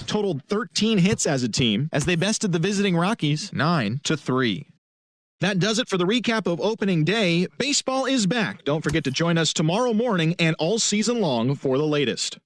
totaled 13 hits as a team as they bested the visiting Rockies 9-3. That does it for the recap of opening day. Baseball is back. Don't forget to join us tomorrow morning and all season long for the latest.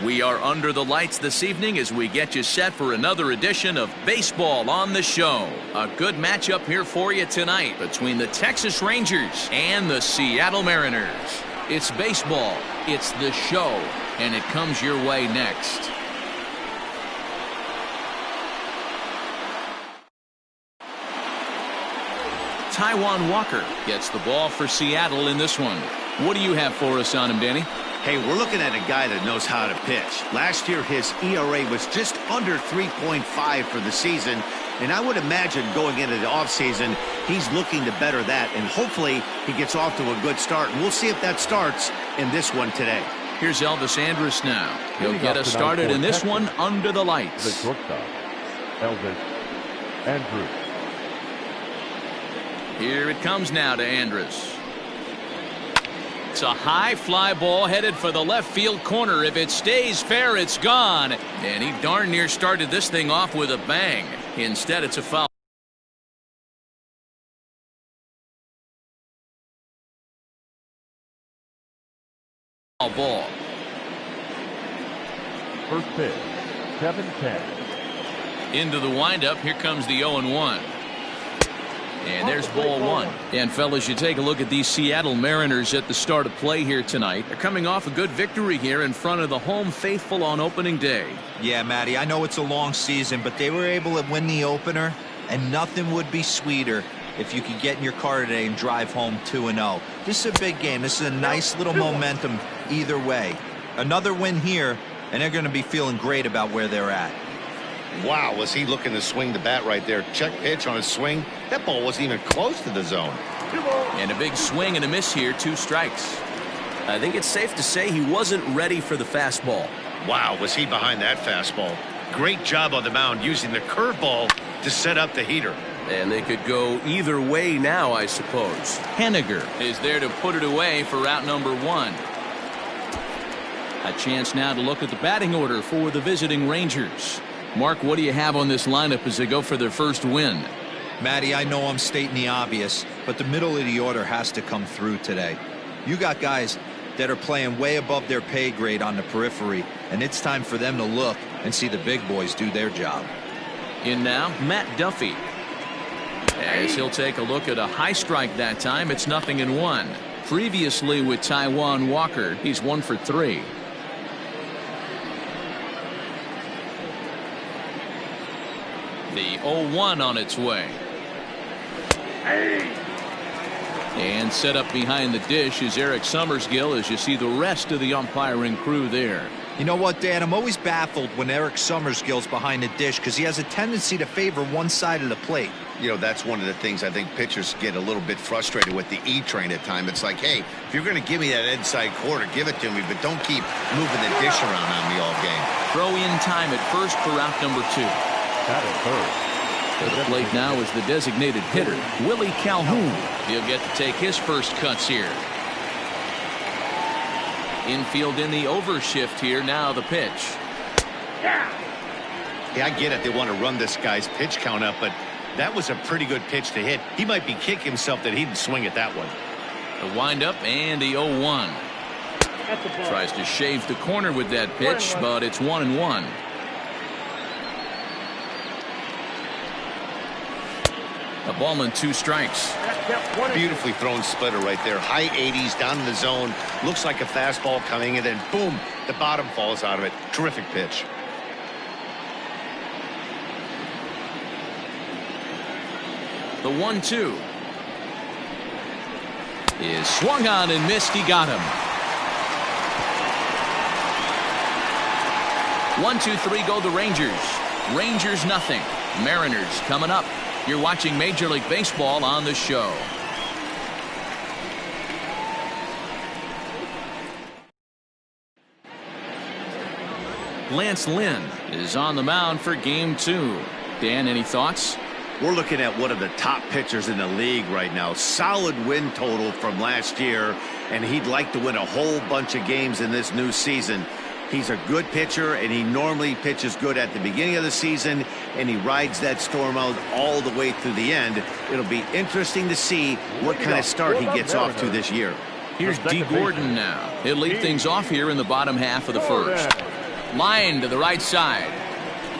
We are under the lights this evening as we get you set for another edition of Baseball on the Show. A good matchup here for you tonight between the Texas Rangers and the Seattle Mariners. It's baseball, it's the show, and it comes your way next. Taijuan Walker gets the ball for Seattle in this one. What do you have for us on him, Danny? Hey, we're looking at a guy that knows how to pitch. Last year, his ERA was just under 3.5 for the season, and I would imagine going into the offseason, he's looking to better that, and hopefully he gets off to a good start, and we'll see if that starts in this one today. Here's Elvis Andrus now. He'll get us started in this one under the lights. The shortstop, Elvis Andrus. Here it comes now to Andrus. It's a high fly ball headed for the left field corner. If it stays fair, it's gone. And he darn near started this thing off with a bang. Instead, it's a foul ball. First pitch, 7-10. Into the windup. Here comes the 0-1. And there's ball one. And fellas, you take a look at these Seattle Mariners at the start of play here tonight. They're coming off a good victory here in front of the home faithful on opening day. Yeah, Matty, I know it's a long season, but they were able to win the opener, and nothing would be sweeter if you could get in your car today and drive home 2-0. This is a big game. This is a nice little momentum either way. Another win here, and they're going to be feeling great about where they're at. Wow, was he looking to swing the bat right there. Check pitch on his swing. That ball wasn't even close to the zone. And a big swing and a miss here, 2 strikes. I think it's safe to say he wasn't ready for the fastball. Wow, was he behind that fastball. Great job on the mound using the curveball to set up the heater. And they could go either way now, I suppose. Henniger is there to put it away for out number 1. A chance now to look at the batting order for the visiting Rangers. Mark, what do you have on this lineup as they go for their first win? Matty, I know I'm stating the obvious, but the middle of the order has to come through today. You got guys that are playing way above their pay grade on the periphery, and it's time for them to look and see the big boys do their job. In now, Matt Duffy. As he'll take a look at a high strike that time, it's 0-1. Previously with Taijuan Walker, he's 1 for 3. The 0-1 on its way. And set up behind the dish is Eric Summersgill as you see the rest of the umpiring crew there. You know what, Dan? I'm always baffled when Eric Summersgill's behind the dish because he has a tendency to favor one side of the plate. You know, that's one of the things I think pitchers get a little bit frustrated with the E-train at times. It's like, hey, if you're going to give me that inside corner, give it to me, but don't keep moving the dish around on me all game. Throw in time at first for out number 2. To the plate now is the designated hitter, Willie Calhoun. He'll get to take his first cuts here. Infield in the overshift here. Now the pitch. Yeah, I get it. They want to run this guy's pitch count up, but that was a pretty good pitch to hit. He might be kicking himself that he didn't swing at that one. The windup and the 0-1. Tries to shave the corner with that pitch, but it's 1-1. A ball and 2 strikes. Beautifully thrown splitter right there. High 80s down in the zone. Looks like a fastball coming, and then boom, the bottom falls out of it. Terrific pitch. The 1-2 is swung on and missed. He got him. 1-2-3 go the Rangers. Rangers nothing. Mariners coming up. You're watching Major League Baseball on the show. Lance Lynn is on the mound for game 2. Dan, any thoughts? We're looking at one of the top pitchers in the league right now. Solid win total from last year, and he'd like to win a whole bunch of games in this new season. He's a good pitcher, and he normally pitches good at the beginning of the season, and he rides that storm out all the way through the end. It'll be interesting to see what kind of start he gets off to this year. Here's D. Gordon now. He'll lead things off here in the bottom half of the first. Line to the right side.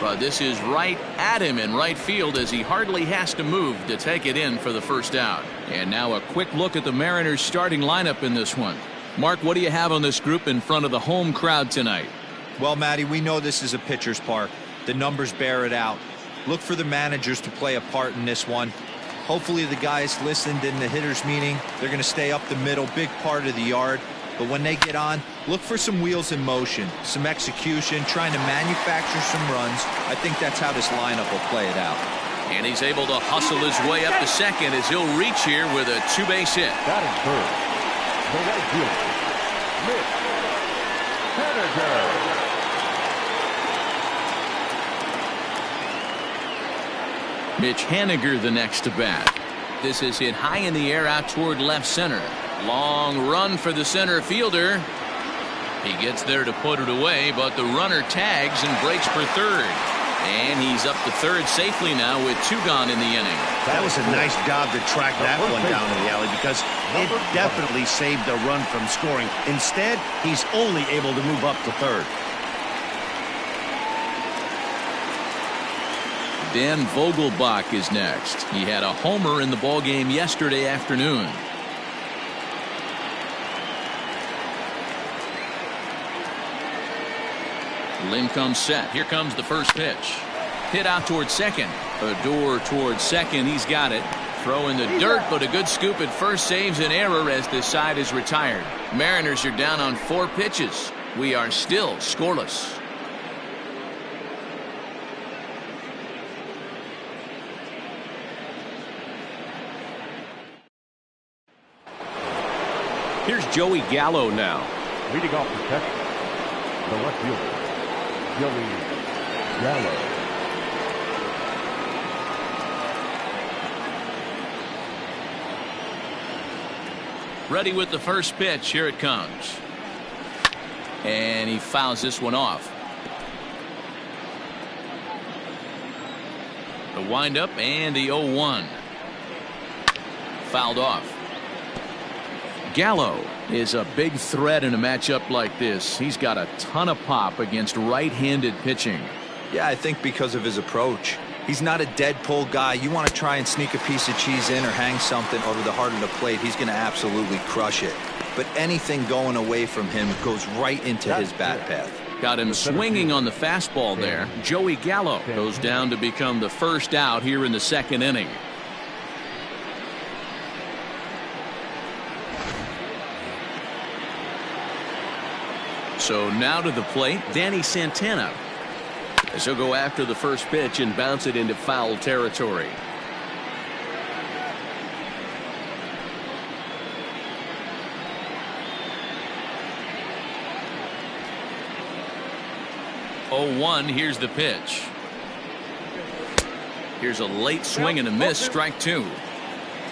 But this is right at him in right field as he hardly has to move to take it in for the first out. And now a quick look at the Mariners starting lineup in this one. Mark, what do you have on this group in front of the home crowd tonight? Well, Matty, we know this is a pitcher's park. The numbers bear it out. Look for the managers to play a part in this one. Hopefully the guys listened in the hitters meeting. They're going to stay up the middle, big part of the yard. But when they get on, look for some wheels in motion, some execution, trying to manufacture some runs. I think that's how this lineup will play it out. And he's able to hustle his way up to second as he'll reach here with a two-base hit. That is third. The right fielder, Mitch Haniger. Mitch Haniger the next to bat. This is hit high in the air out toward left center. Long run for the center fielder. He gets there to put it away, but the runner tags and breaks for third. And he's up to third safely now with two gone in the inning. That was a nice job to track that one down in the alley because it definitely saved a run from scoring. Instead, he's only able to move up to third. Dan Vogelbach is next. He had a homer in the ballgame yesterday afternoon. Lynn comes set. Here comes the first pitch. Hit out towards second. Odor towards second. He's got it. Throw in the dirt, but a good scoop at first saves an error as this side is retired. Mariners are down on 4 pitches. We are still scoreless. Here's Joey Gallo now. Leading off the Texas, the left fielder, Joey Gallo. Ready with the first pitch. Here it comes. And he fouls this one off. The windup and the 0-1. Fouled off. Gallo is a big threat in a matchup like this. He's got a ton of pop against right-handed pitching. Yeah, I think because of his approach. He's not a dead pull guy. You want to try and sneak a piece of cheese in or hang something over the heart of the plate, he's going to absolutely crush it. But anything going away from him goes right into his bat path. Got him swinging on the fastball there. Joey Gallo goes down to become the first out here in the second inning. So now to the plate, Danny Santana. As he'll go after the first pitch and bounce it into foul territory. Oh, 1. Here's the pitch. Here's a late swing and a miss. Strike 2.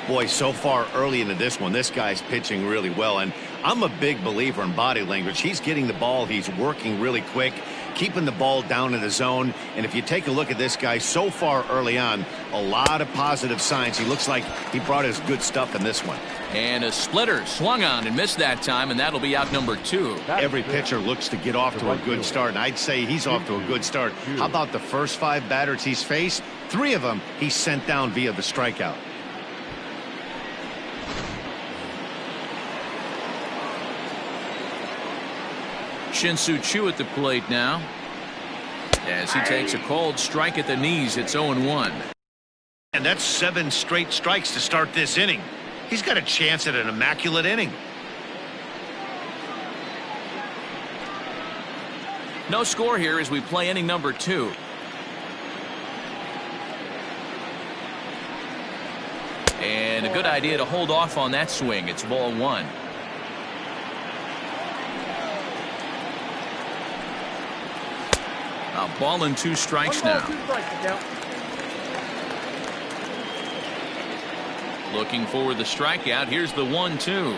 Boy, so far early into this one, this guy's pitching really well, and I'm a big believer in body language. He's getting the ball. He's working really quick, keeping the ball down in the zone. And if you take a look at this guy so far early on, a lot of positive signs. He looks like he brought his good stuff in this one. And a splitter swung on and missed that time, and that'll be out number 2. Every pitcher looks to get off to a good start, and I'd say he's off to a good start. How about the first 5 batters he's faced? 3 of them he's sent down via the strikeout. Shin-Soo Choo at the plate now. As he takes a cold strike at the knees, it's 0-1. And that's 7 straight strikes to start this inning. He's got a chance at an immaculate inning. No score here as we play inning number 2. And a good idea to hold off on that swing. It's ball 1. A ball and 2 strikes now. Looking for the strikeout. Here's the 1-2.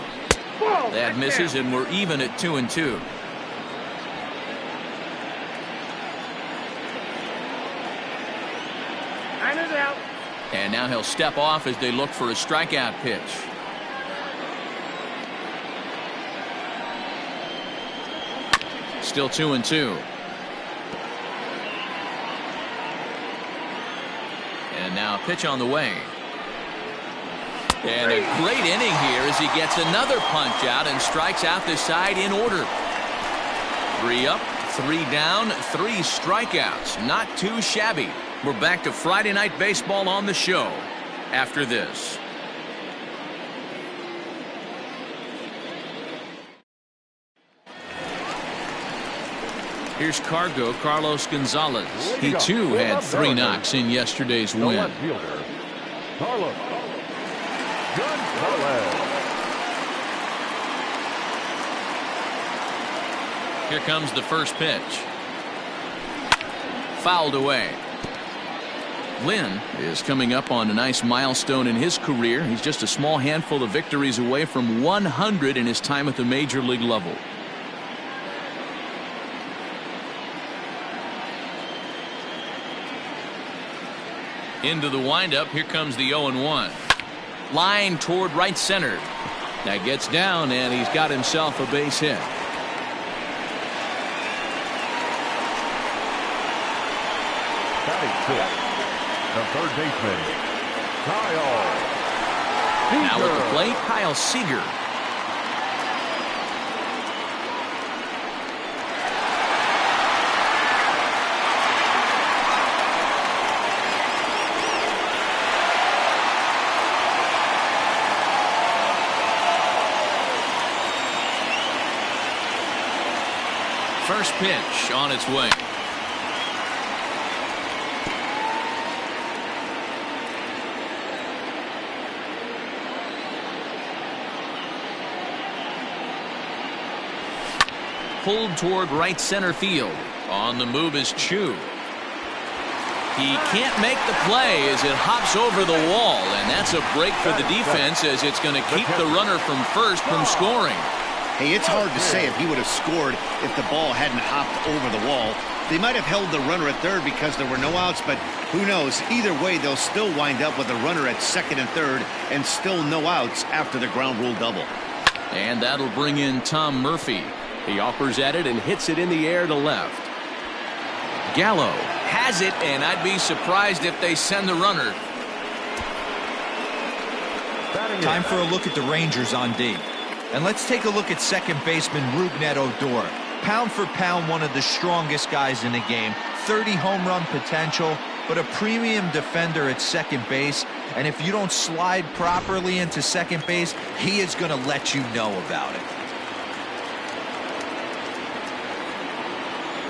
That misses, and we're even at 2-2. And now he'll step off as they look for a strikeout pitch. Still 2-2. And now a pitch on the way. And a great inning here as he gets another punch out and strikes out the side in order. 3 up, 3 down, 3 strikeouts. Not too shabby. We're back to Friday Night Baseball on the show after this. Here's Carlos Gonzalez. He too had 3 knocks in yesterday's win. Left fielder, Carlos Gonzalez. Here comes the first pitch. Fouled away. Lynn is coming up on a nice milestone in his career. He's just a small handful of victories away from 100 in his time at the major league level. Into the windup. Here comes the 0-1. Line toward right center. That gets down, and he's got himself a base hit. Batting fifth, the third baseman, Kyle Now Seager. at the plate, Kyle Seager. First pitch on its way. Pulled toward right center field. On the move is Chu. He can't make the play as it hops over the wall, and that's a break for the defense as it's going to keep the runner from first from scoring. Hey, it's hard to say if he would have scored if the ball hadn't hopped over the wall. They might have held the runner at third because there were no outs, but who knows? Either way, they'll still wind up with a runner at second and third and still no outs after the ground rule double. And that'll bring in Tom Murphy. He offers at it and hits it in the air to left. Gallo has it, and I'd be surprised if they send the runner. Time for a look at the Rangers on D. And let's take a look at second baseman Rougned Odor. Pound for pound, one of the strongest guys in the game. 30 home run potential, but a premium defender at second base. And if you don't slide properly into second base, he is going to let you know about it.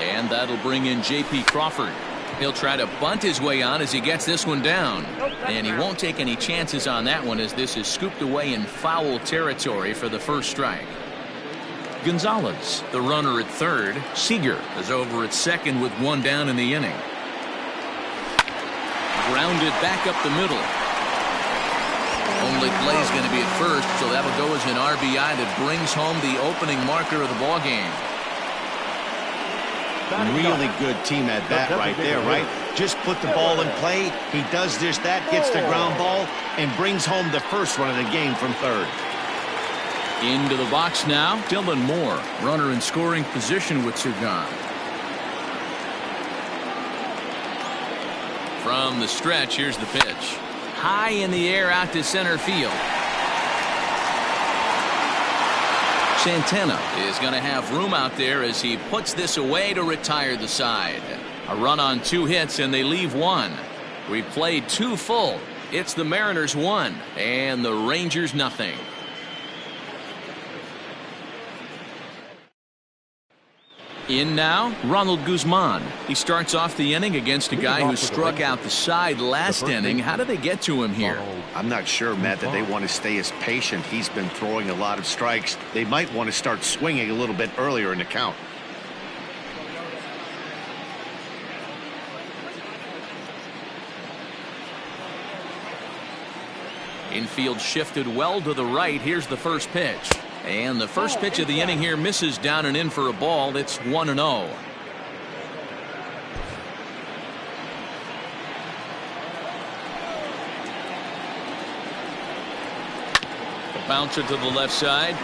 And that'll bring in J.P. Crawford. He'll try to bunt his way on as he gets this one down. And he won't take any chances on that one as this is scooped away in foul territory for the first strike. Gonzalez, the runner at third. Seager is over at second with 1 down in the inning. Grounded back up the middle. Only play is going to be at first, so that'll go as an RBI that brings home the opening marker of the ballgame. Really good team at bat right there, right? Just put the ball in play. He does just that, gets the ground ball, and brings home the first run of the game from third. Into the box now, Dylan Moore, runner in scoring position with 2 gone. From the stretch, here's the pitch. High in the air out to center field. Santana is going to have room out there as he puts this away to retire the side. A run on 2 hits and they leave 1. We've played 2 full. It's the Mariners 1 and the Rangers nothing. In now, Ronald Guzman. He starts off the inning against a guy who struck out the side last inning. How do they get to him here? I'm not sure, Matt, that they want to stay as patient. He's been throwing a lot of strikes. They might want to start swinging a little bit earlier in the count. Infield shifted well to the right. Here's the first pitch. And the first pitch of the inning here misses down and in for a ball. It's 1-0. A bouncer to the left side.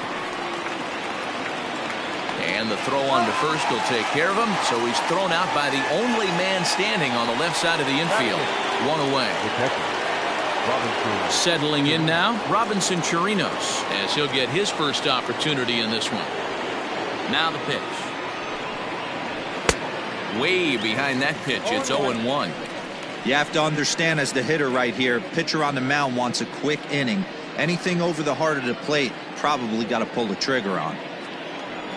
And the throw on to first will take care of him, so he's thrown out by the only man standing on the left side of the infield. One away. Settling in now, Robinson Chirinos, as he'll get his first opportunity in this one. Now the pitch. Way behind that pitch, it's 0-1. You have to understand, as the hitter right here, pitcher on the mound wants a quick inning. Anything over the heart of the plate, probably got to pull the trigger on.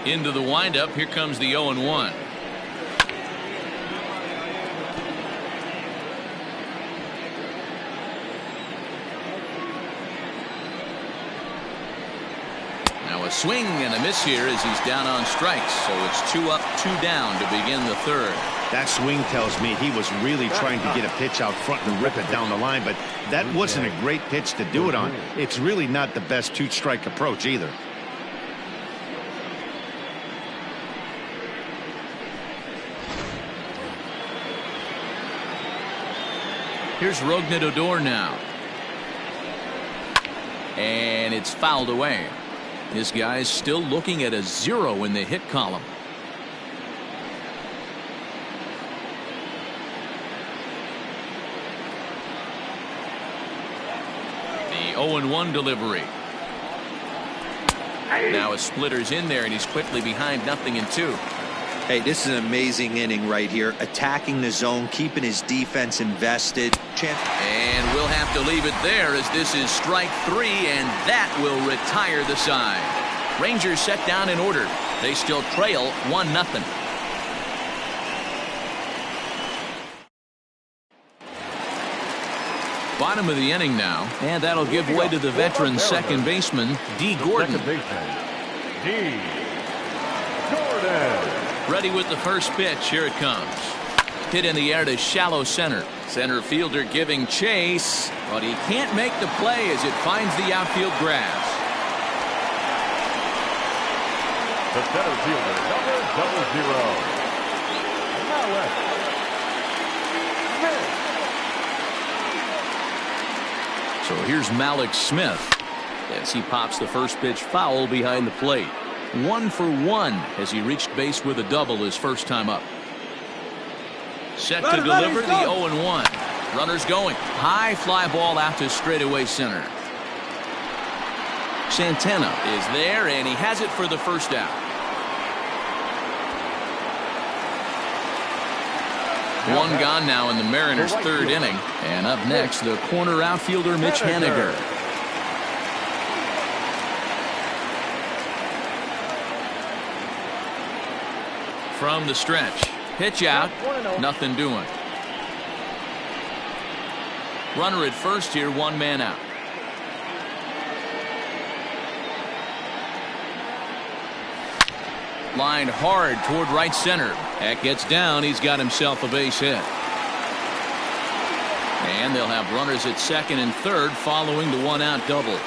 Into the windup, here comes the 0-1. Now a swing and a miss here as he's down on strikes, so it's 2 up, 2 down to begin the third. That swing tells me he was really trying to get a pitch out front and rip it down the line, but that wasn't a great pitch to do it on. It's really not the best 2-strike approach either. Here's Rougned Odor now. And it's fouled away. This guy's still looking at a 0 in the hit column. The 0-1 delivery. Now a splitter's in there, and he's quickly behind 0-2. Hey, this is an amazing inning right here. Attacking the zone, keeping his defense invested. And we'll have to leave it there, as this is strike 3, and that will retire the side. Rangers set down in order. They still trail 1-0. Bottom of the inning now, and that'll give way to the veteran second baseman, D. Gordon. Ready with the first pitch. Here it comes. Hit in the air to shallow center. Center fielder giving chase, but he can't make the play as it finds the outfield grass. The center fielder, number 00. Malik Smith. So here's Malik Smith as he pops the first pitch foul behind the plate. 1 for 1 as he reached base with a double his first time up. Set to deliver the 0-1. Runners going. High fly ball out to straightaway center. Santana is there, and he has it for the first out. One gone now in the Mariners' third inning. And up next, the corner outfielder Mitch Haniger. From the stretch. Pitch out. Nothing doing. Runner at first here, 1 man out. Lined hard toward right center. That gets down. He's got himself a base hit. And they'll have runners at second and third following the 1-out double.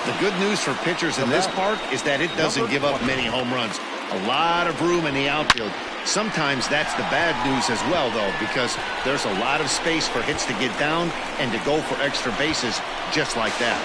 The good news for pitchers in this park is that it doesn't give up many home runs. A lot of room in the outfield. Sometimes that's the bad news as well, though, because there's a lot of space for hits to get down and to go for extra bases just like that.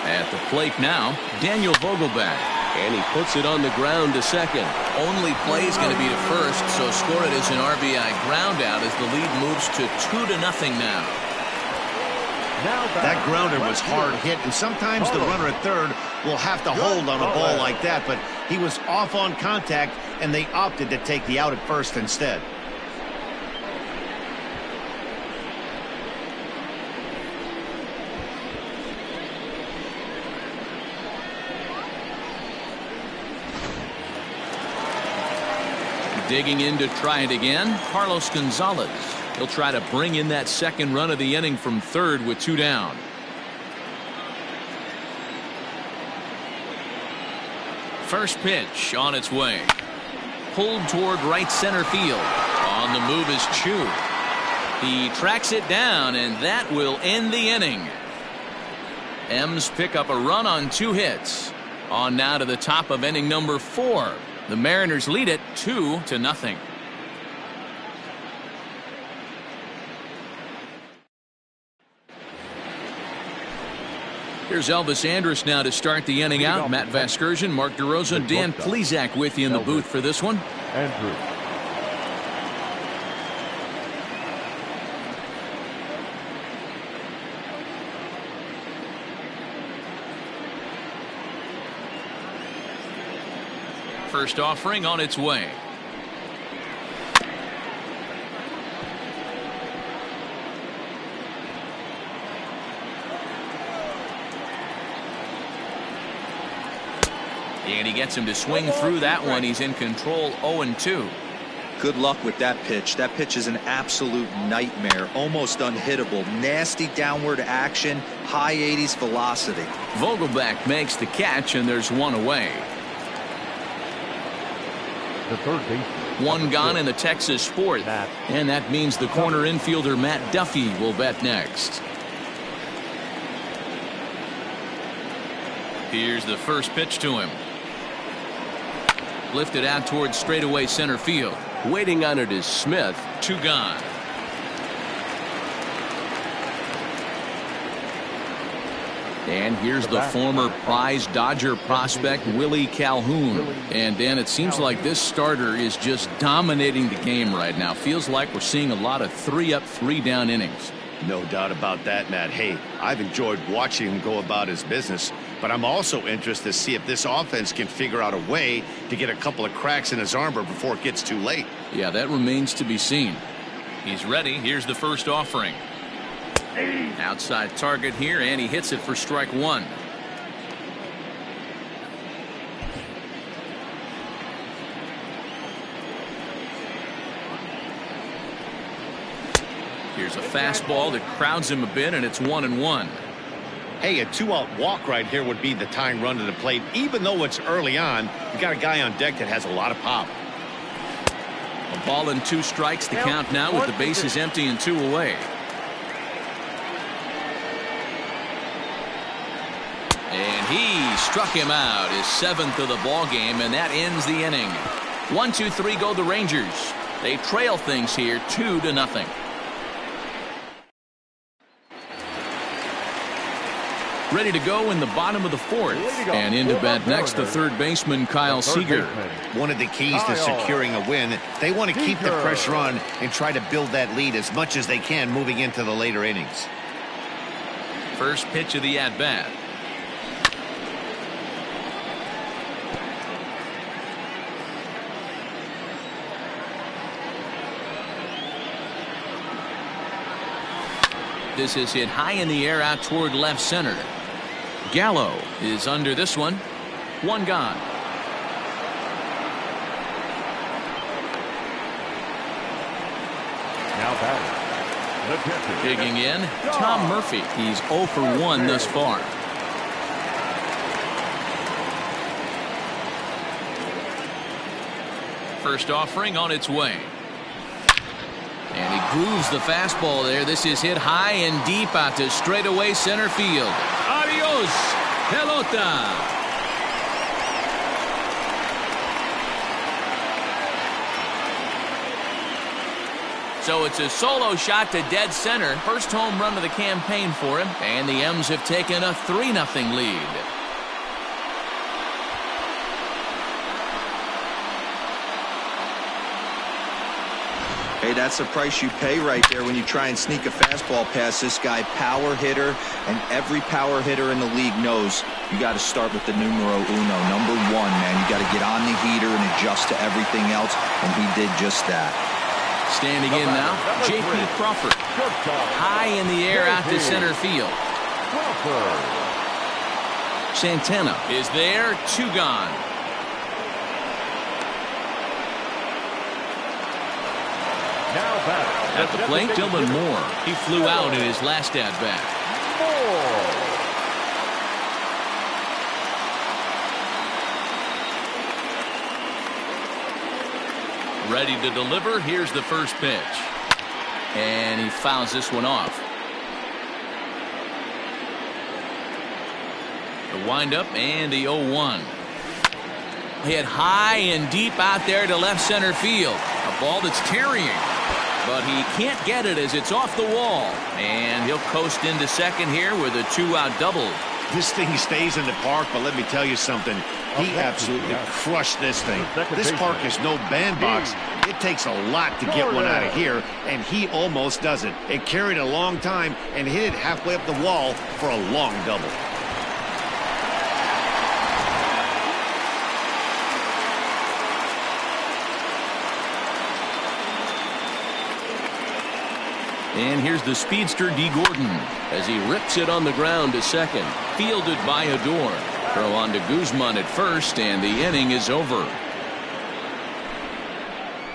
At the plate now, Daniel Vogelback. And he puts it on the ground to second. Only play is going to be to first, so score it as an RBI ground out as the lead moves to 2-0 now. That grounder was hard hit, and sometimes the runner at third will have to hold on a ball like that, but he was off on contact, and they opted to take the out at first instead. Digging in to try it again, Carlos Gonzalez. He'll try to bring in that second run of the inning from third with 2 down. First pitch on its way. Pulled toward right center field. On the move is Chu. He tracks it down, and that will end the inning. M's pick up a run on 2 hits. On now to the top of inning number 4. The Mariners lead it 2-0. Here's Elvis Andrus now to start the inning out. Matt Vasgersian, Mark DeRosa, Dan Plesac with you in the booth for this one. Andrew. First offering on its way. And he gets him to swing through that one. He's in control, 0-2. Good luck with that pitch. That pitch is an absolute nightmare, almost unhittable. Nasty downward action, high 80s velocity. Vogelbach makes the catch, and there's one away. The third baseman. One gone in the Texas fourth, and that means the corner infielder Matt Duffy will bat next. Here's the first pitch to him. Lifted out towards straightaway center field. Waiting on it is Smith. 2 gone. And here's the former prize Dodger prospect Willie Calhoun. And Dan, it seems like this starter is just dominating the game right now. Feels like we're seeing a lot of 3-up, 3-down innings. No doubt about that, Matt. Hey, I've enjoyed watching him go about his business, but I'm also interested to see if this offense can figure out a way to get a couple of cracks in his armor before it gets too late. Yeah, that remains to be seen. He's ready. Here's the first offering. Outside target here, and he hits it for strike 1. Here's a fastball that crowds him a bit, and it's 1-1. Hey, a 2-out walk right here would be the tying run to the plate. Even though it's early on, you got a guy on deck that has a lot of pop. A ball and 2 strikes, the count now with the bases empty and 2 away. And he struck him out, his 7th of the ball game, and that ends the inning. 1-2-3 go the Rangers. They trail things here 2-0. Ready to go in the bottom of the 4th, and into bat next the third baseman Kyle Seager. One of the keys to securing a win, they want to keep the pressure on and try to build that lead as much as they can moving into the later innings. First pitch of the at-bat. This is hit high in the air out toward left center. Gallo is under this one. 1 gone. Now batting. The catcher. Digging in, Tom Murphy. He's 0 for 1 thus far. First offering on its way. And he grooves the fastball there. This is hit high and deep out to straightaway center field. Adios, pelota. So it's a solo shot to dead center. First home run of the campaign for him. And the M's have taken a 3-0 lead. Hey, that's the price you pay right there when you try and sneak a fastball past this guy. Power hitter, and every power hitter in the league knows you got to start with the numero uno, number 1, man. You got to get on the heater and adjust to everything else, and he did just that. Standing in now, J.P. Crawford. High in the air out to center field. Santana is there, 2 gone. At the plate, Dylan Moore. He flew out in his last at-bat. Ready to deliver. Here's the first pitch. And he fouls this one off. The windup and the 0-1. Hit high and deep out there to left center field. A ball that's carrying. But he can't get it as it's off the wall. And he'll coast into second here with a 2-out double. This thing stays in the park, but let me tell you something. He absolutely crushed this thing. This park is no bandbox. It takes a lot to get one out of here, and he almost does it. It carried a long time and hit it halfway up the wall for a long double. And here's the speedster D. Gordon as he rips it on the ground to second. Fielded by Adore. Throw on to Guzman at first, and the inning is over.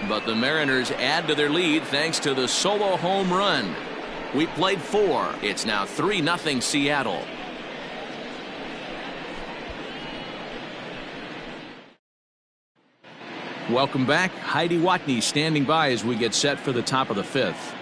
But the Mariners add to their lead thanks to the solo home run. We played 4. It's now 3-0 Seattle. Welcome back. Heidi Watney standing by as we get set for the top of the 5th.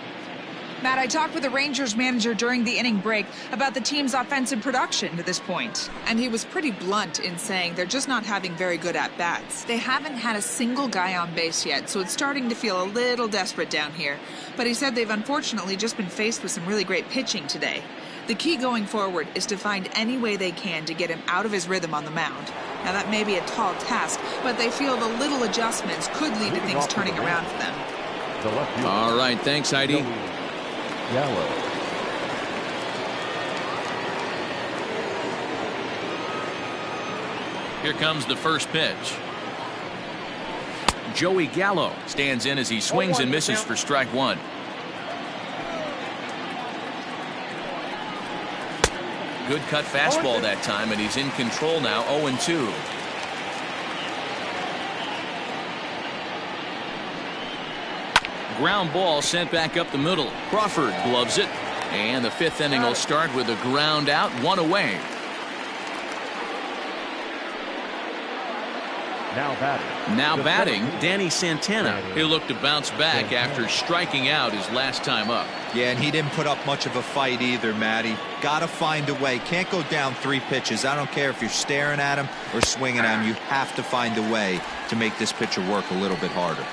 Matt, I talked with the Rangers manager during the inning break about the team's offensive production to this point. And he was pretty blunt in saying they're just not having very good at-bats. They haven't had a single guy on base yet, so it's starting to feel a little desperate down here. But he said they've unfortunately just been faced with some really great pitching today. The key going forward is to find any way they can to get him out of his rhythm on the mound. Now that may be a tall task, but they feel the little adjustments could lead to things turning around for them. All right, thanks, Heidi. Gallo. Here comes the first pitch. Joey Gallo stands in as he swings and misses for strike 1. Good cut fastball that time, and he's in control now, 0-2. Ground ball sent back up the middle. Crawford gloves it, and the 5th inning will start with a ground out, 1 away. Now batting, Danny Santana. He'll look to bounce back after striking out his last time up. Yeah, and he didn't put up much of a fight either, Matty. Got to find a way. Can't go down 3 pitches. I don't care if you're staring at him or swinging at him. You have to find a way to make this pitcher work a little bit harder.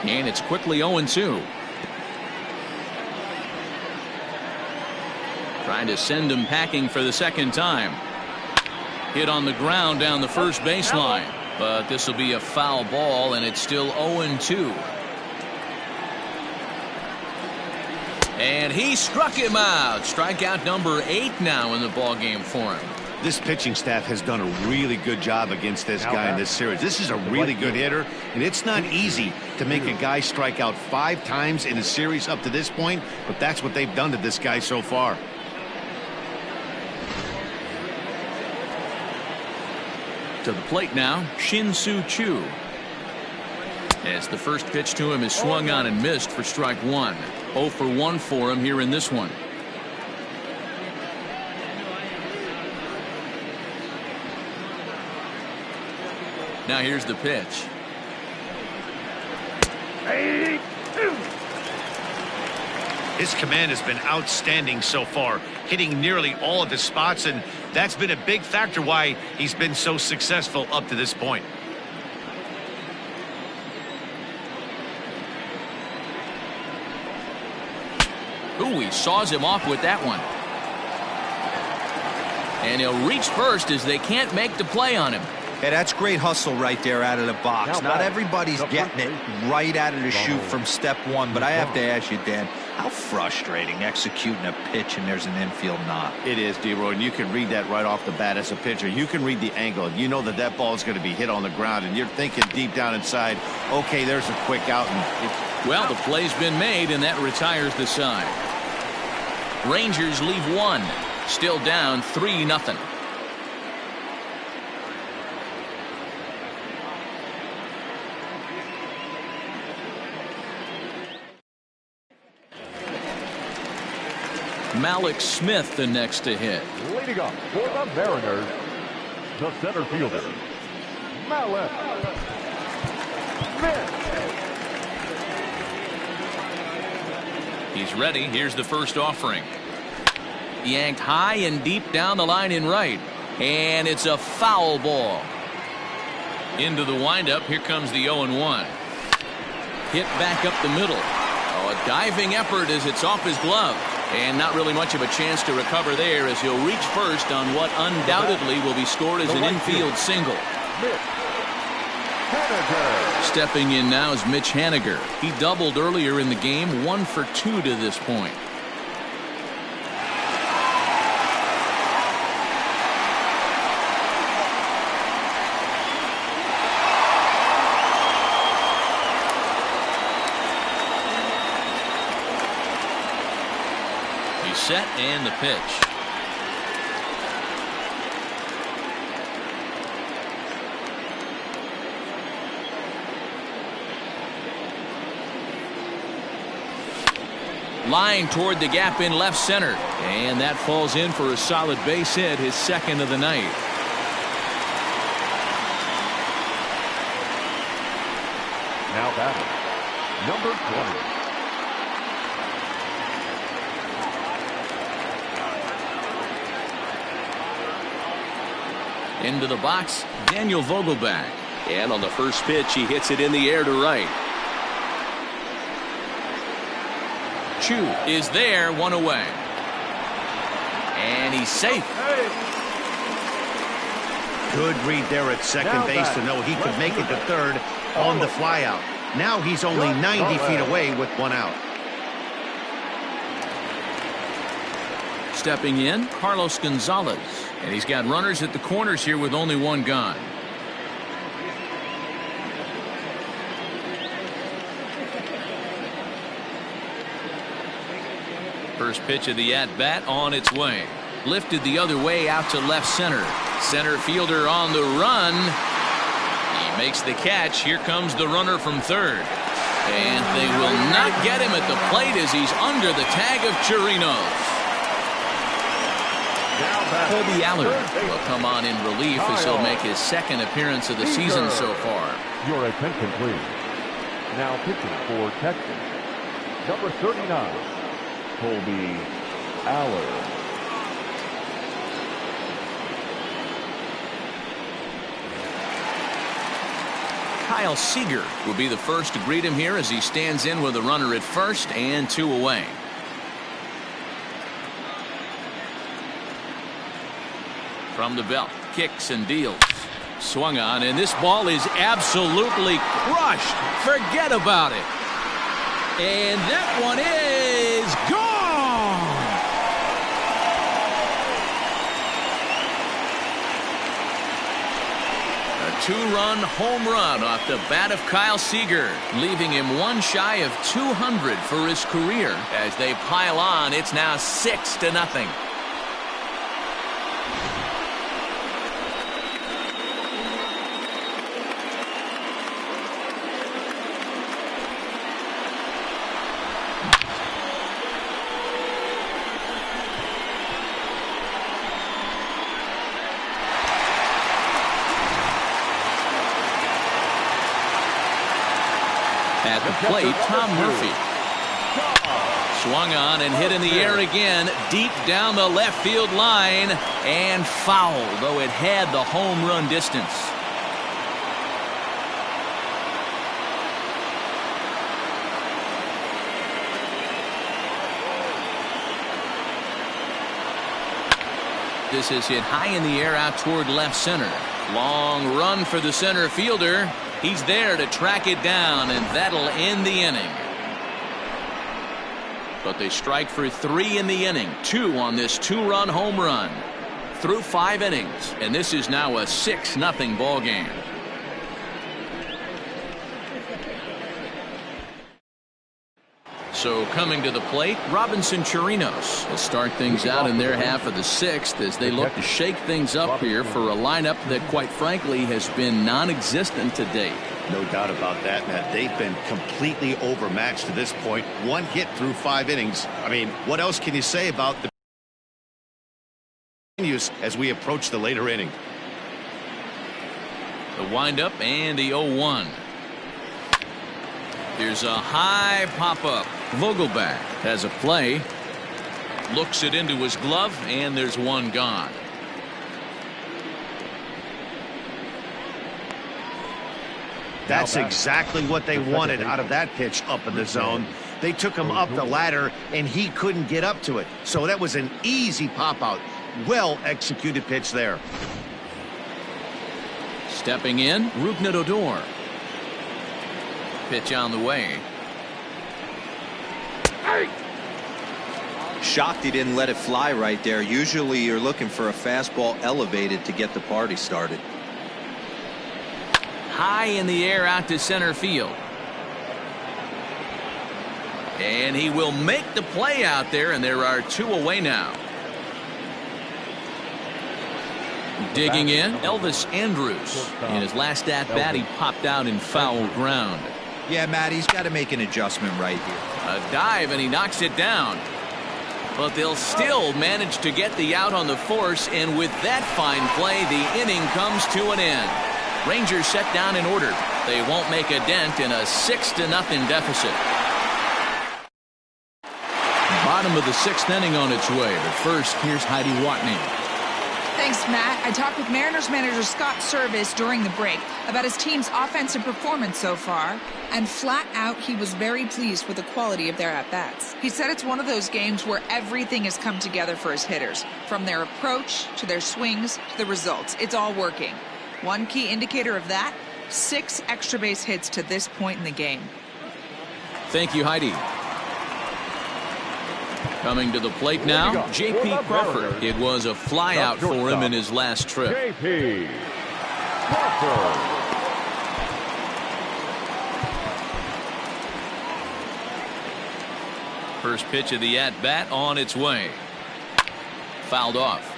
And it's quickly 0-2. Trying to send him packing for the second time. Hit on the ground down the first baseline. But this will be a foul ball, and it's still 0-2. And he struck him out. Strikeout number 8 now in the ballgame for him. This pitching staff has done a really good job against this guy in this series. This is a really good hitter, and it's not easy to make a guy strike out 5 times in a series up to this point, but that's what they've done to this guy so far. To the plate now, Shin-Soo Choo. As the first pitch to him is swung on and missed for strike 1. 0 for 1 for him here in this one. Now here's the pitch. His command has been outstanding so far, hitting nearly all of his spots, and that's been a big factor why he's been so successful up to this point. Ooh, he saws him off with that one. And he'll reach first as they can't make the play on him. Hey, that's great hustle right there out of the box. Not everybody's getting it right out of the chute from step 1, but I have to ask you, Dan, how frustrating executing a pitch and there's an infield knock. It is, D-Roy, and you can read that right off the bat as a pitcher. You can read the angle. You know that that ball is going to be hit on the ground, and you're thinking deep down inside, okay, there's a quick out. Well, the play's been made, and that retires the side. Rangers leave 1. Still down 3-0. Malik Smith the next to hit. leading up for the Mariners, the center fielder, Malik Smith. He's ready. Here's the first offering. Yanked high and deep down the line in right. And it's a foul ball. Into the windup. Here comes the 0-1. Hit back up the middle. Oh, a diving effort as it's off his glove. And not really much of a chance to recover there as he'll reach first on what undoubtedly will be scored as an infield single. Stepping in now is Mitch Haniger. He doubled earlier in the game, 1 for 2 to this point. He's set and the pitch. Line toward the gap in left center. And that falls in for a solid base hit, his second of the night. Now batting, number 20. Into the box, Daniel Vogelback. And on the first pitch, he hits it in the air to right. Chu is there, 1 away. And he's safe. Good read there at second base to know he could make it to third on the flyout. Now he's only 90 feet away with 1 out. Stepping in, Carlos Gonzalez. And he's got runners at the corners here with only 1 gone. First pitch of the at-bat on its way. Lifted the other way out to left center. Center fielder on the run. He makes the catch. Here comes the runner from third. And they will not get him at the plate as he's under the tag of Chirinos. Colby Allard will come on in relief as he'll make his second appearance of the season so far. Your attention, please. Now pitching for Texas, number 39, Colby Allard. Kyle Seager will be the first to greet him here as he stands in with a runner at first and 2 away. From the belt, kicks and deals. Swung on, and this ball is absolutely crushed. Forget about it. And that one is gone. A 2-run home run off the bat of Kyle Seager, leaving him 1 shy of 200 for his career. As they pile on, it's now 6-0. At the plate, Tom Murphy. Swung on and hit in the air again, deep down the left field line, and foul, though it had the home run distance. This is hit high in the air out toward left center. Long run for the center fielder. He's there to track it down, and that'll end the inning. But they strike for 3 in the inning, 2 on this 2-run home run. Through 5 innings, and this is now a 6-0 ball game. So coming to the plate, Robinson Chirinos will start things out in their half of the 6th as they look to shake things up here for a lineup that, quite frankly, has been non-existent to date. No doubt about that, Matt. They've been completely overmatched to this point. 1 hit through 5 innings. I mean, what else can you say about the continues as we approach the later inning? The windup and the 0-1. Here's a high pop-up. Vogelback has a play. Looks it into his glove, and there's 1 gone. That's exactly what they wanted out of that pitch up in the zone. They took him up the ladder, and he couldn't get up to it. So that was an easy pop-out. Well-executed pitch there. Stepping in, Rougned Odor. Pitch on the way. Shocked he didn't let it fly right there. Usually you're looking for a fastball elevated to get the party started. High in the air out to center field. And he will make the play out there, and there are 2 away now. Digging in, Elvis Andrus. In his last at-bat, he popped out in foul ground. Yeah, Matt, he's got to make an adjustment right here. A dive, and he knocks it down. But they'll still manage to get the out on the force, and with that fine play, the inning comes to an end. Rangers set down in order. They won't make a dent in a 6-0 deficit. Bottom of the 6th inning on its way. But first, here's Heidi Watney. Thanks, Matt. I talked with Mariners manager Scott Service during the break about his team's offensive performance so far, and flat out, he was very pleased with the quality of their at-bats. He said it's one of those games where everything has come together for his hitters, from their approach to their swings to the results. It's all working. One key indicator of that, 6 extra base hits to this point in the game. Thank you, Heidi. Coming to the plate now, J.P. Crawford. It was a flyout for him in his last trip. J.P. Crawford. First pitch of the at-bat on its way. Fouled off.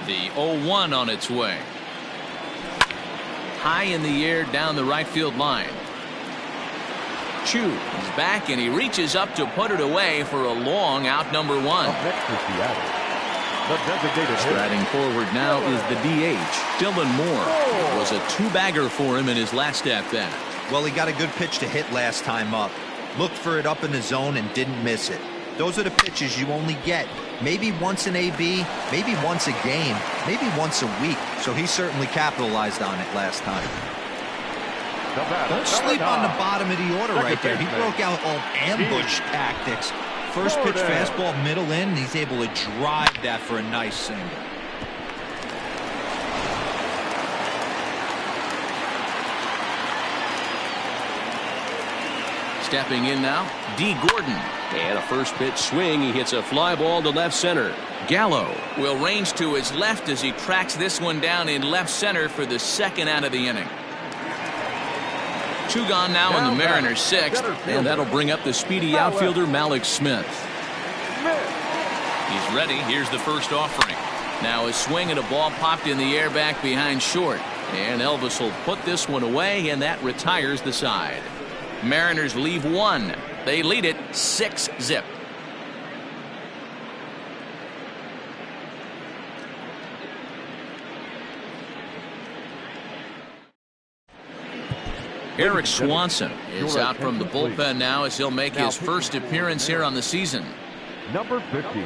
The 0-1 on its way. High in the air down the right field line. Chu is back, and he reaches up to put it away for a long out number 1. Striding forward now is the DH, Dylan Moore. It was a 2-bagger for him in his last at-bat. Well, he got a good pitch to hit last time up. Looked for it up in the zone and didn't miss it. Those are the pitches you only get maybe once in AB, maybe once a game, maybe once a week. So he certainly capitalized on it last time. Don't sleep on the bottom of the order right there. He broke out all ambush tactics. First pitch fastball middle in, and he's able to drive that for a nice single. Stepping in now, D. Gordon. And a first pitch swing. He hits a fly ball to left center. Gallo will range to his left as he tracks this one down in left center for the second out of the inning. 2 gone now in the Mariners' 6th, and that'll bring up the speedy outfielder Malik Smith. He's ready. Here's the first offering. Now a swing and a ball popped in the air back behind short, and Elvis will put this one away, and that retires the side. Mariners leave 1. They lead it 6-0. Eric Swanson is out from the bullpen now as he'll make his first appearance here on the season. Number 50,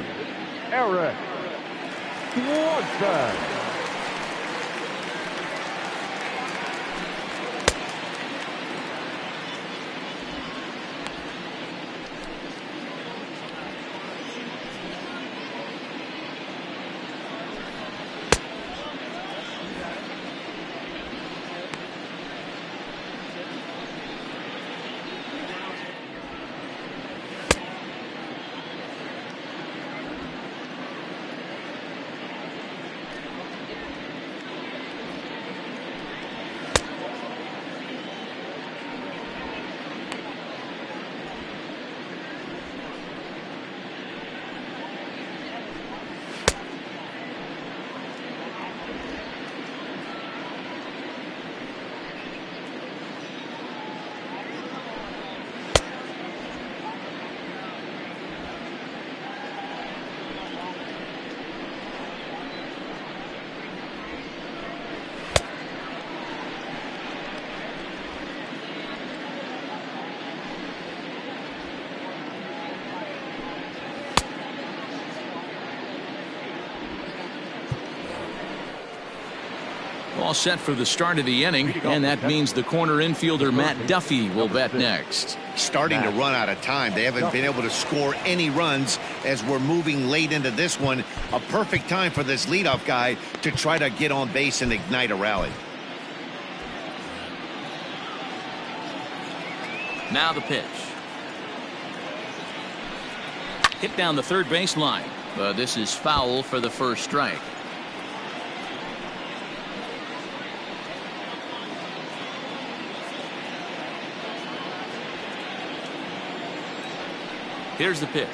Eric Swanson. all set for the start of the inning, and that means the corner infielder Matt Duffy will bat next. Starting to run out of time. They haven't been able to score any runs as we're moving late into this one. A perfect time for this leadoff guy to try to get on base and ignite a rally. Now the pitch. Hit down the third baseline, but this is foul for the first strike. Here's the pitch.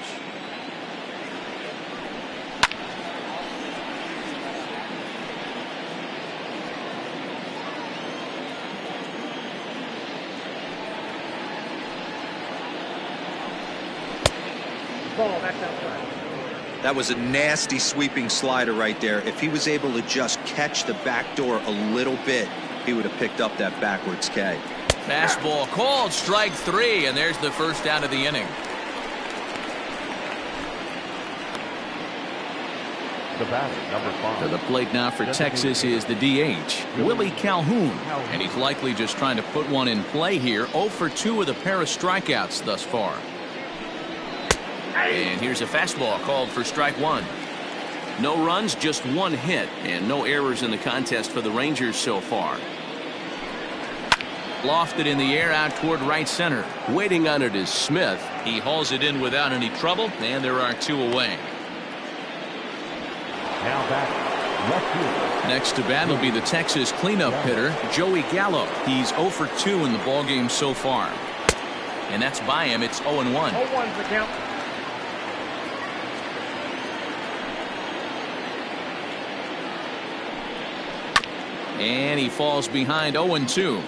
That was a nasty sweeping slider right there. If he was able to just catch the back door a little bit, he would have picked up that backwards K. Fastball called, strike three, and there's the first out of the inning. The batter, number 5. To the plate now for Texas is the DH, Willie Calhoun. And he's likely just trying to put one in play here. 0 for 2 with a pair of strikeouts thus far. And here's a fastball called for strike one. No runs, just one hit, and no errors in the contest for the Rangers so far. Lofted in the air out toward right center. Waiting on it is Smith. He hauls it in without any trouble, and there are 2 away. Now back, left field. Next to bat will be the Texas cleanup hitter, Joey Gallo. He's 0 for 2 in the ballgame so far. And that's by him. It's 0-1. 0-1's the count. And he falls behind 0-2.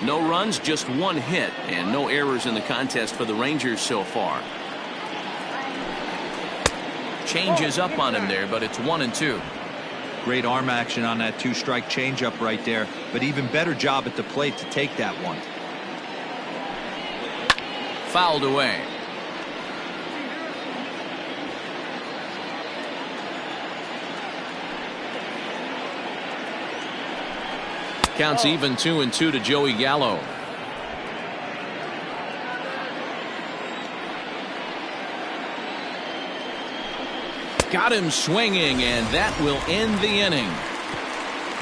No runs, just one hit, and no errors in the contest for the Rangers so far. Changes up on him there, but it's 1-2. Great arm action on that 2-strike changeup right there, but even better job at the plate to take that one. Fouled away. Counts even 2-2 to Joey Gallo. Got him swinging, and that will end the inning.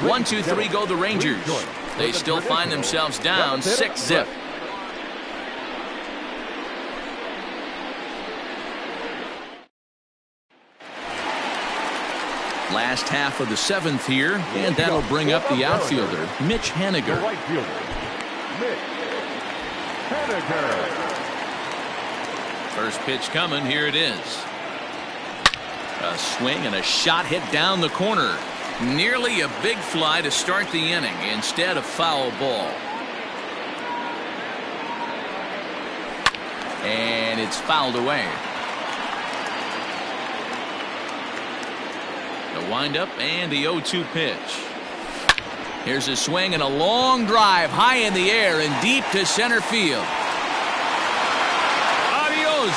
1, 2, 3 go the Rangers. They still find themselves down 6-0. Last half of the 7th here, and that'll bring up the outfielder, Mitch Haniger. Right fielder, Mitch Haniger. First pitch coming, here it is. A swing and a shot hit down the corner. Nearly a big fly to start the inning instead of foul ball. And it's fouled away. The windup and the 0-2 pitch. Here's a swing and a long drive high in the air and deep to center field. Adios,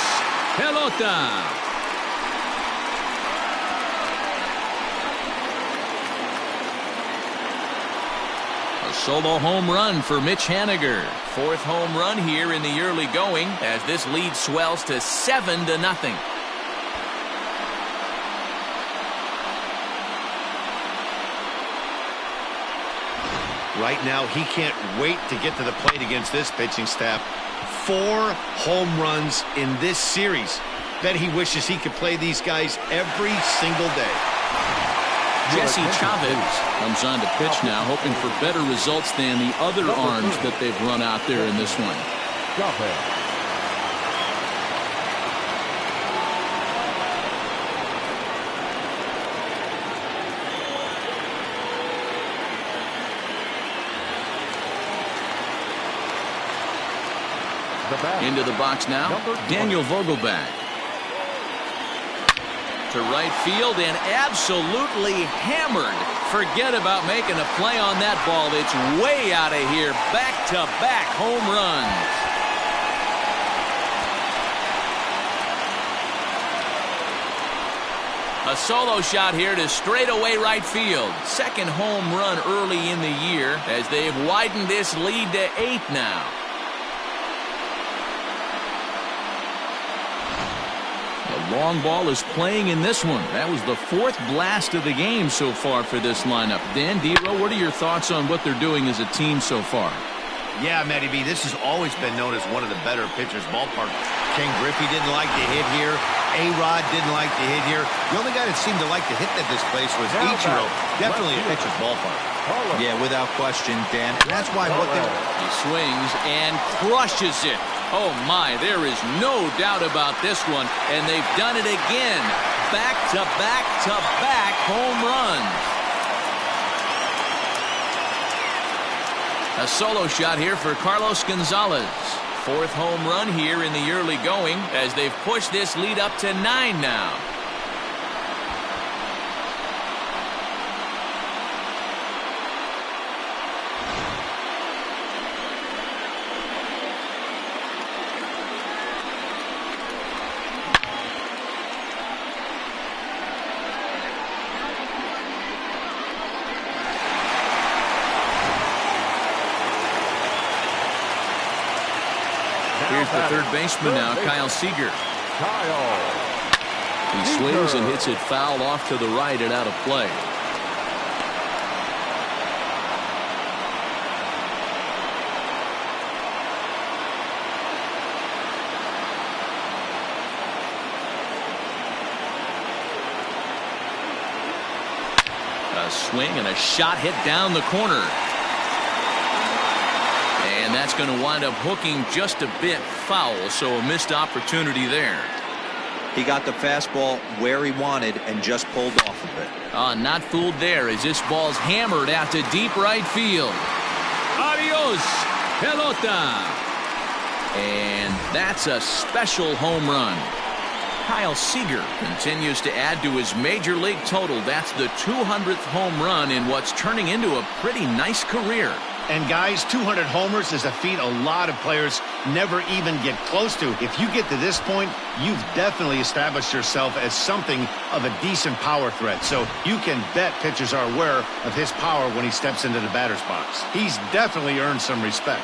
pelota. A solo home run for Mitch Haniger. 4th home run here in the early going as this lead swells to 7-0. Right now, he can't wait to get to the plate against this pitching staff. 4 home runs in this series. Bet he wishes he could play these guys every single day. Jesse Chavez comes on to pitch now, hoping for better results than the other arms that they've run out there in this one. Into the box now, Daniel Vogelback. To right field and absolutely hammered. Forget about making a play on that ball. It's way out of here. Back-to-back home runs. A solo shot here to straightaway right field. Second home run early in the year as they've widened this lead to 8 now. The long ball is playing in this one. That was the 4th blast of the game so far for this lineup. Dan, D-Row, what are your thoughts on what they're doing as a team so far? Yeah, Matty B, this has always been known as one of the better pitchers' ballpark. Ken Griffey didn't like to hit here. A-Rod didn't like to hit here. The only guy that seemed to like to hit at this place was Ichiro. Definitely a pitcher's ballpark. Yeah, without question, Dan. And that's why what they... He swings and crushes it. Oh, my, there is no doubt about this one. And they've done it again. Back-to-back-to-back home runs. A solo shot here for Carlos Gonzalez. 4th home run here in the early going as they've pushed this lead up to 9 now. Here's the third baseman now, Kyle Seager. He swings and hits it foul off to the right and out of play. A swing and a shot hit down the corner. And that's going to wind up hooking just a bit foul, so a missed opportunity there. He got the fastball where he wanted and just pulled off of it. Not fooled there as this ball's hammered out to deep right field. Adios, pelota. And that's a special home run. Kyle Seager continues to add to his major league total. That's the 200th home run in what's turning into a pretty nice career. And guys, 200 homers is a feat a lot of players never even get close to. If you get to this point, you've definitely established yourself as something of a decent power threat. So you can bet pitchers are aware of his power when he steps into the batter's box. He's definitely earned some respect.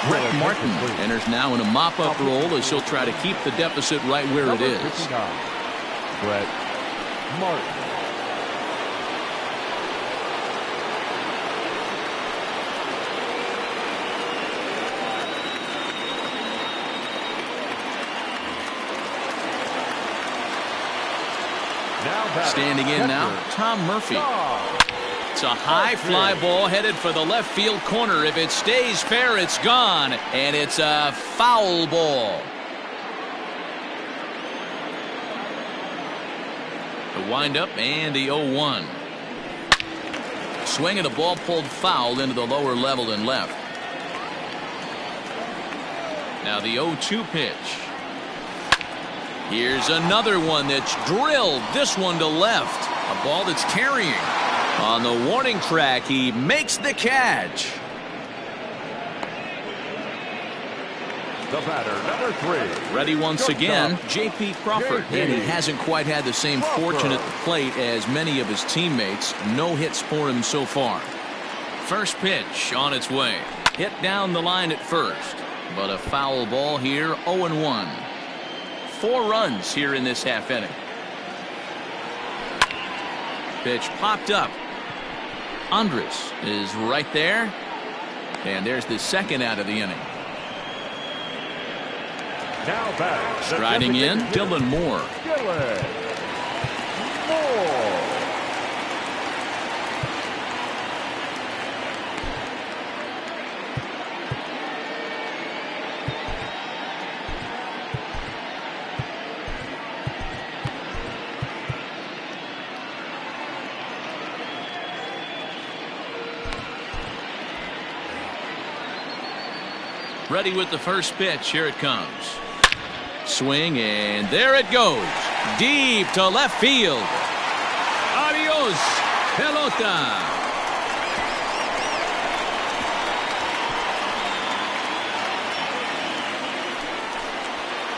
Brett Martin enters now in a mop-up role as he'll try to keep the deficit right where it is. Brett Martin. Standing in now, Tom Murphy. It's a high fly ball headed for the left field corner. If it stays fair, it's gone. And it's a foul ball. The windup and the 0-1. Swing and the ball pulled foul into the lower level and left. Now the 0-2 pitch. Here's another one that's drilled. This one to left. A ball that's carrying. On the warning track, he makes the catch. The batter, number 3. Ready once again, J.P. Crawford. And he hasn't quite had the same fortune at the plate as many of his teammates. No hits for him so far. First pitch on its way. Hit down the line at first. But a foul ball here, 0-1. 4 runs here in this half inning. Pitch popped up. Andres is right there. And there's the second out of the inning. Now back. Striding in, Dylan Moore. Dylan Moore. Ready with the first pitch. Here it comes. Swing, and there it goes. Deep to left field. Adios, pelota.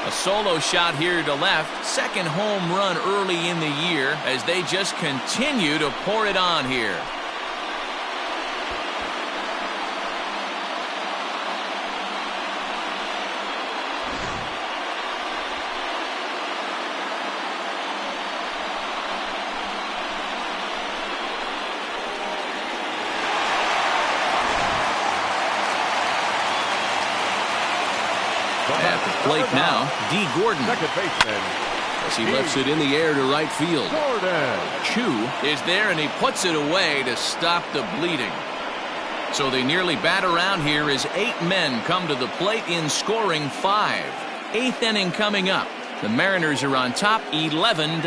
A solo shot here to left. Second home run early in the year as they just continue to pour it on here. At the plate now, D. Gordon. Second baseman. As he lifts it in the air to right field. Chu is there, and he puts it away to stop the bleeding. So they nearly bat around here as 8 men come to the plate in scoring 5. 8th inning coming up. The Mariners are on top 11-0.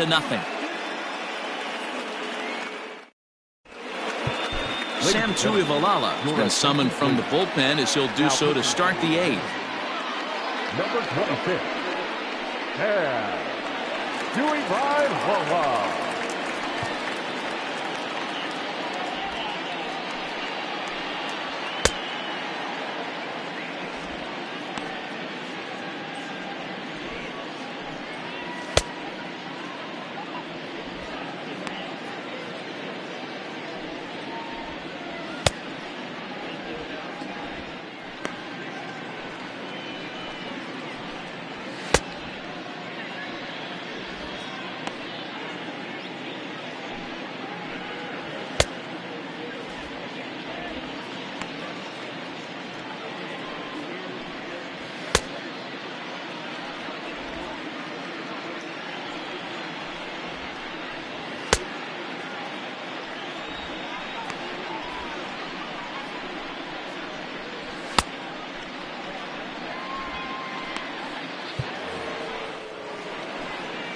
Sam Tuivalala has been summoned from the bullpen as he'll do so to start the 8th. Number 26. And Tuivalala.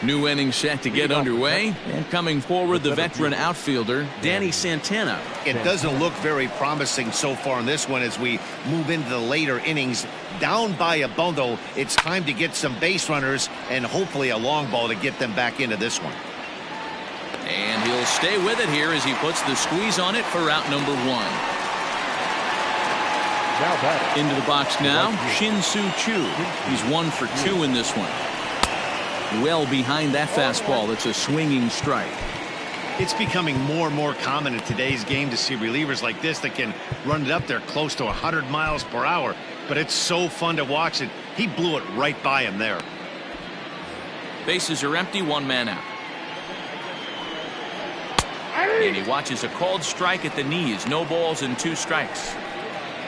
New inning set to get underway, and coming forward the veteran outfielder Danny Santana. It doesn't look very promising so far in this one as we move into the later innings. Down by a bundle, it's time to get some base runners and hopefully a long ball to get them back into this one. And he'll stay with it here as he puts the squeeze on it for out number 1. Into the box now, Shin-Soo Choo. He's 1 for 2 in this one. Well behind that fastball. It's a swinging strike. It's becoming more and more common in today's game to see relievers like this that can run it up there close to 100 miles per hour. But it's so fun to watch it. He blew it right by him there. Bases are empty, 1 man out. And he watches a called strike at the knees. No balls and 2 strikes.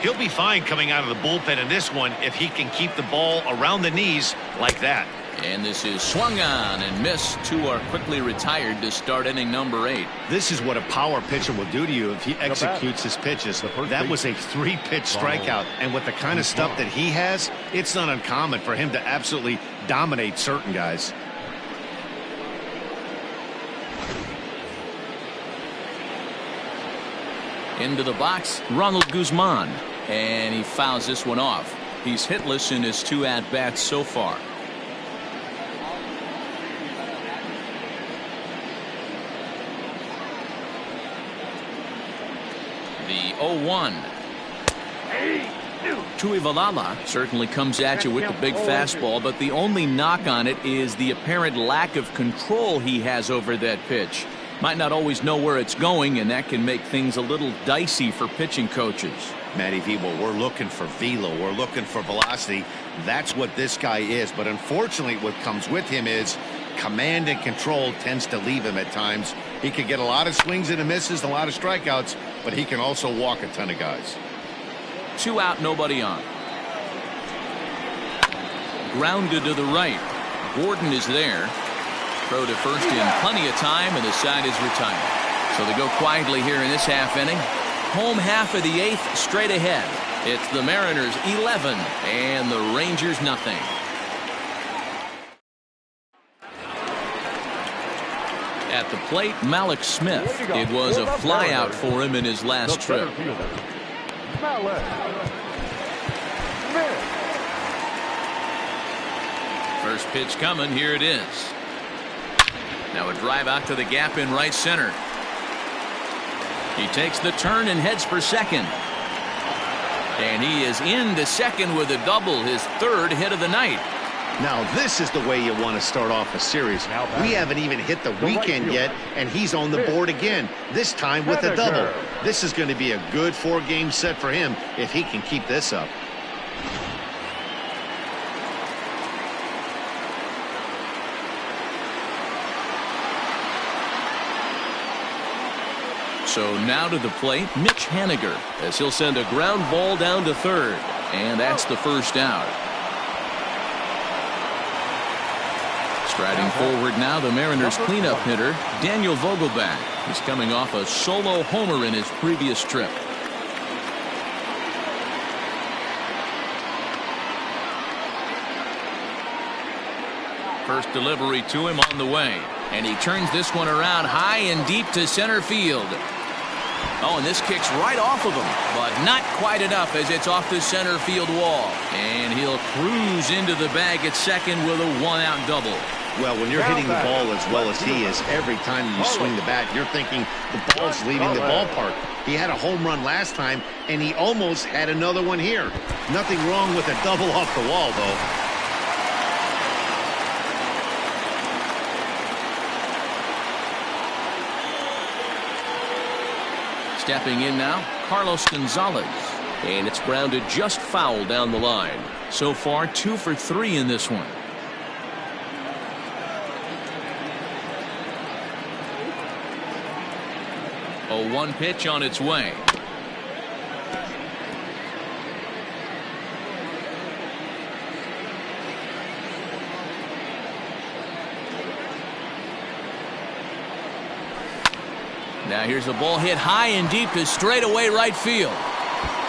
He'll be fine coming out of the bullpen in this one if he can keep the ball around the knees like that. And this is swung on and missed. 2 are quickly retired to start inning number 8. This is what a power pitcher will do to you if he executes his pitches. That was a 3-pitch strikeout. And with the kind of stuff that he has, it's not uncommon for him to absolutely dominate certain guys. Into the box, Ronald Guzman. And he fouls this one off. He's hitless in his 2 at-bats so far. The 0-1. Tuivalala certainly comes at you with the big fastball, but the only knock on it is the apparent lack of control he has over that pitch. Might not always know where it's going, and that can make things a little dicey for pitching coaches. Matty V, well, we're looking for velo. We're looking for velocity. That's what this guy is. But unfortunately, what comes with him is command and control tends to leave him at times. He could get a lot of swings and misses, a lot of strikeouts, but he can also walk a ton of guys. 2 out, nobody on. Grounded to the right. Gordon is there. Throw to first in plenty of time, and the side is retired. So they go quietly here in this half inning. Home half of the 8th straight ahead. It's the Mariners 11 and the Rangers nothing. At the plate, Malik Smith. It was a flyout for him in his last trip. First pitch coming. Here it is. Now a drive out to the gap in right center. He takes the turn and heads for second. And he is into second with a double, his third hit of the night. Now this is the way you want to start off a series. We haven't even hit the weekend yet, and he's on the board again, this time with a double. This is going to be a good 4-game set for him if he can keep this up. So now to the plate, Mitch Haniger, as he'll send a ground ball down to third. And that's the first out. Striding forward now, the Mariners' cleanup hitter, Daniel Vogelbach. He's coming off a solo homer in his previous trip. First delivery to him on the way. And he turns this one around high and deep to center field. Oh, and this kicks right off of him, but not quite enough as it's off the center field wall. And he'll cruise into the bag at second with a 1-out double. Well, when you're hitting the ball as well as he is, every time you swing the bat, you're thinking the ball's leaving the ballpark. He had a home run last time, and he almost had another one here. Nothing wrong with a double off the wall, though. Stepping in now, Carlos Gonzalez. And it's grounded just foul down the line. So far, 2 for 3 in this one. A 1 pitch on its way. Now here's a ball hit high and deep to straightaway right field.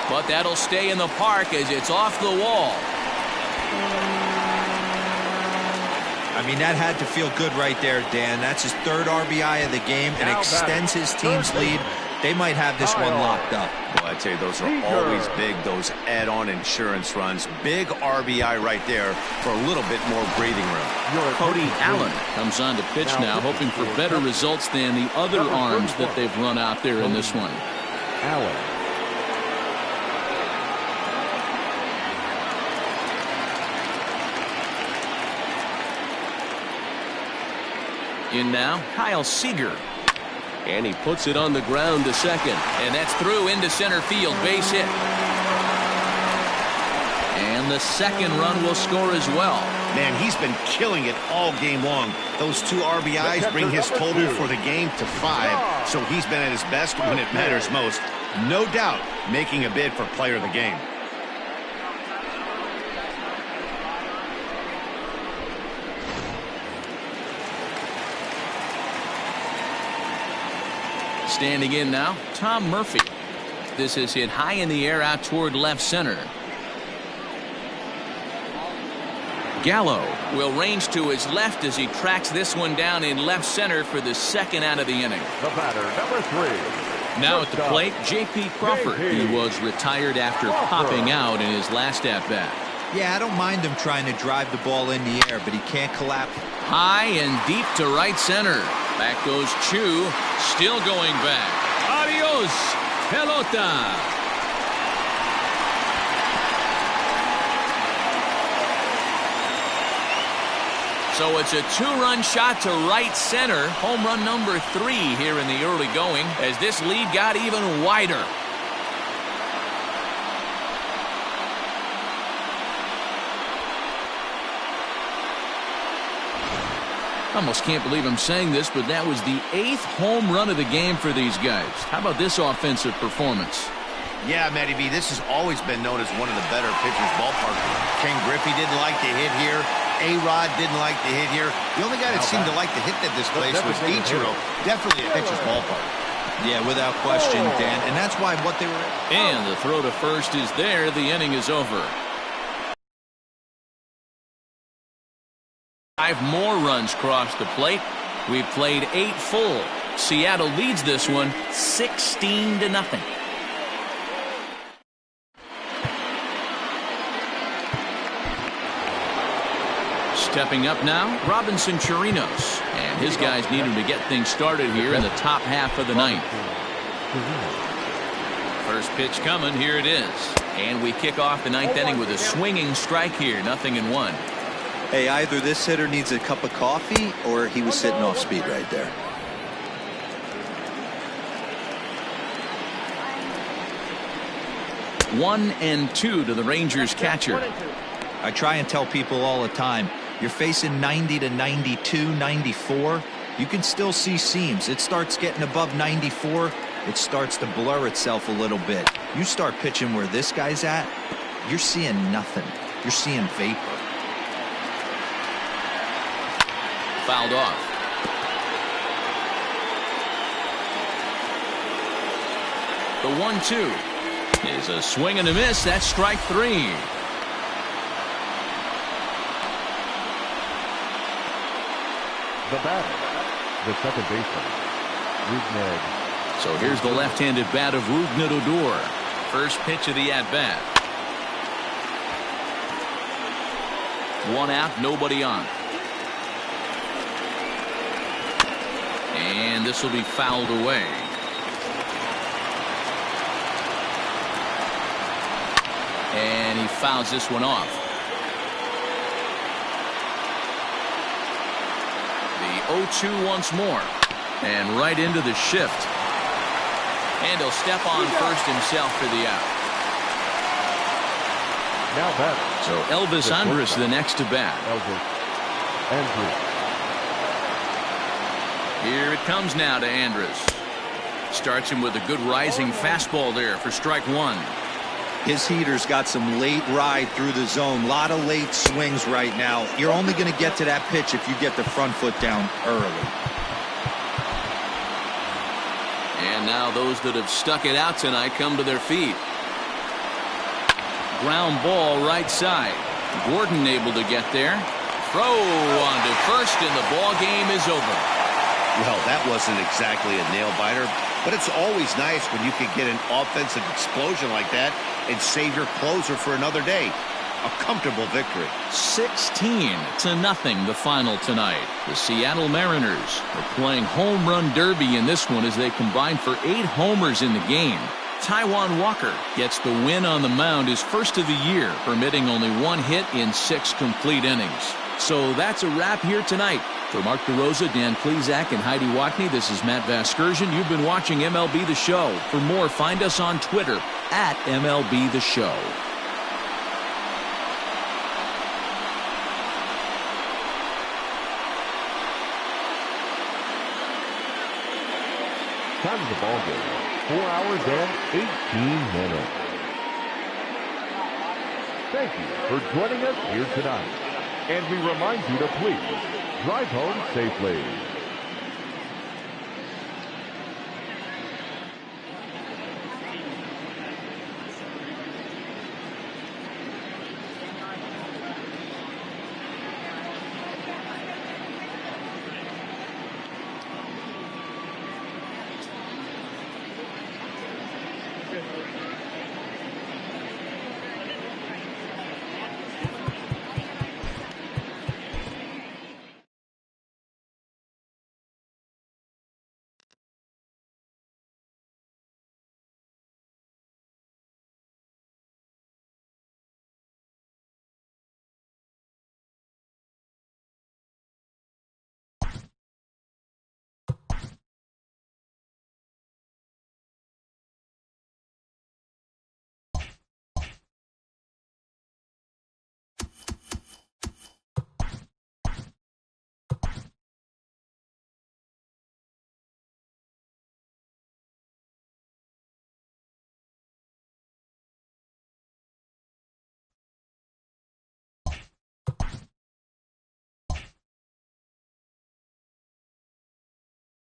But that'll stay in the park as it's off the wall. I mean, that had to feel good right there, Dan. That's his 3rd RBI of the game and extends his team's lead. They might have this one locked up. Well, I tell you, those are always big, those add-on insurance runs. Big RBI right there for a little bit more breathing room. Cody Allen comes on to pitch now, hoping for better results than the other arms that they've run out there in this one. Allen. In now, Kyle Seager. And he puts it on the ground to second. And that's through into center field. Base hit. And the second run will score as well. Man, he's been killing it all game long. Those 2 RBIs bring his total for the game to 5. So he's been at his best when it matters most. No doubt making a bid for player of the game. Standing in now, Tom Murphy. This is hit high in the air out toward left center. Gallo will range to his left as he tracks this one down in left center for the 2nd out of the inning. The batter, number 3. Now at the plate, J.P. Crawford. He was retired after popping out in his last at-bat. Yeah, I don't mind him trying to drive the ball in the air, but he can't collapse. High and deep to right center. Back goes Chu, still going back. Adios, pelota. So it's a 2-run shot to right center. Home run number 3 here in the early going as this lead got even wider. I almost can't believe I'm saying this, but that was the 8th home run of the game for these guys. How about this offensive performance? Yeah, Matty B, this has always been known as one of the better pitchers' ballpark. Ken Griffey didn't like to hit here. A-Rod didn't like to hit here. The only guy that seemed to like to hit at this place was Ichiro. Definitely a pitcher's ballpark. Yeah, without question, Dan. And that's why what they were... And the throw to first is there. The inning is over. 5 more runs cross the plate. We've played 8 full. Seattle leads this one 16-0. Stepping up now, Robinson Chirinos. And His guys need him to get things started here in the top half of the ninth. First pitch coming. Here it is. And we kick off the ninth inning with a swinging strike here. 0-1. Hey, either this hitter needs a cup of coffee or he was sitting off speed right there. One and two to the Rangers catcher. I try and tell people all the time, you're facing 90 to 92, 94. You can still see seams. It starts getting above 94. It starts to blur itself a little bit. You start pitching where this guy's at, you're seeing nothing. You're seeing vapor. Fouled off. The 1-2 is a swing and a miss. That's strike three. The batter, the second baseman, Rougned. So here's the left-handed bat of Rougned Odor. First pitch of the at-bat. One out, nobody on. And this will be fouled away. And he fouls this one off. The 0-2 once more. And right into the shift. And he'll step on first himself for the out. Now batter. So Elvis Andrus the next to bat. Elvis Andrus. Here it comes now to Andrus. Starts him with a good rising fastball there for strike one. His heater's got some late ride through the zone. A lot of late swings right now. You're only going to get to that pitch if you get the front foot down early. And now those that have stuck it out tonight come to their feet. Ground ball right side. Gordon able to get there. Throw on to first, and the ball game is over. Well, that wasn't exactly a nail-biter, but it's always nice when you can get an offensive explosion like that and save your closer for another day. A comfortable victory. 16-0 the final tonight. The Seattle Mariners are playing home run derby in this one as they combine for 8 homers in the game. Taijuan Walker gets the win on the mound, his first of the year, permitting only 1 hit in 6 complete innings. So that's a wrap here tonight. For Mark DeRosa, Dan Plesac, and Heidi Watney, this is Matt Vasgersian. You've been watching MLB The Show. For more, find us on Twitter at MLB The Show. Time of the ball game, 4 hours and 18 minutes. Thank you for joining us here tonight. And we remind you to please drive home safely.